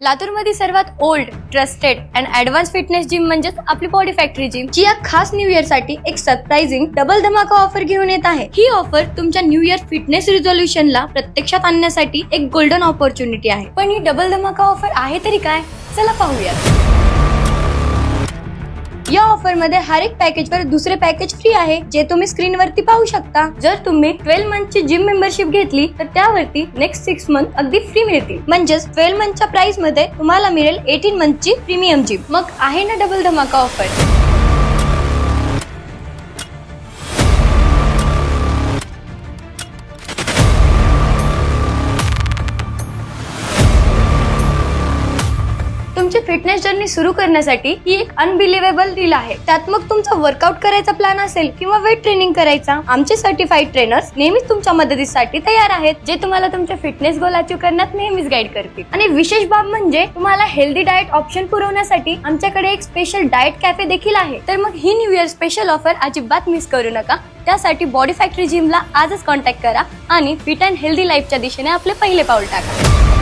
लातूरमध्ये सर्वात old, trusted and advance fitness gym म्हणजेच आपली बॉडी फॅक्टरी जिम, जी या खास न्यू इयर साठी एक सरप्राइझिंग डबल धमाका ऑफर घेऊन येत आहे। ही ऑफर तुमच्या न्यू इयर फिटनेस रिझोल्युशनला प्रत्यक्षात आणण्यासाठी एक गोल्डन ऑपॉर्च्युनिटी आहे। पण ही डबल धमाका ऑफर आहे तरी काय, चला पाहूया। या ऑफर मध्ये हर एक पॅकेज वर दुसरे पॅकेज फ्री आहे, जे तुम्ही स्क्रीन वरती पाहू शकता। जर तुम्ही 12 मंथची जिम मेंबरशिप घेतली तर त्यावरती नेक्स्ट 6 मंथ अगदी फ्री मिळतील। म्हणजेच 12 मंथच्या प्राइस मध्ये तुम्हाला मिळेल 18 मंथची प्रीमियम जिम। मग आहे ना डबल धमाका ऑफर। तुमची फिटनेस जर्नी सुरू करण्यासाठी ही एक अनबिलिव्हेबल डील आहे। त्यात मग तुमचा वर्कआउट करायचा प्लॅन असेल किंवा वेट ट्रेनिंग करायचा, आमचे सर्टिफाईड ट्रेनर्स नेहमीच तुमच्या मदतीसाठी तयार आहेत, जे तुम्हाला तुमच्या फिटनेस गोल अचीव करण्यात नेहमीच गाईड करतील। आणि विशेष बाब म्हणजे तुम्हाला हेल्दी डाएट ऑप्शन पुरवण्यासाठी आमच्याकडे एक स्पेशल डाएट कॅफे देखील आहे। तर मग ही न्यू इयर स्पेशल ऑफर अजिबात मिस करू नका। त्यासाठी बॉडी फॅक्टरी जिमला आजच कॉन्टॅक्ट करा आणि फिट अँड हेल्दी लाईफच्या दिशेने आपले पहिले पाऊल टाका।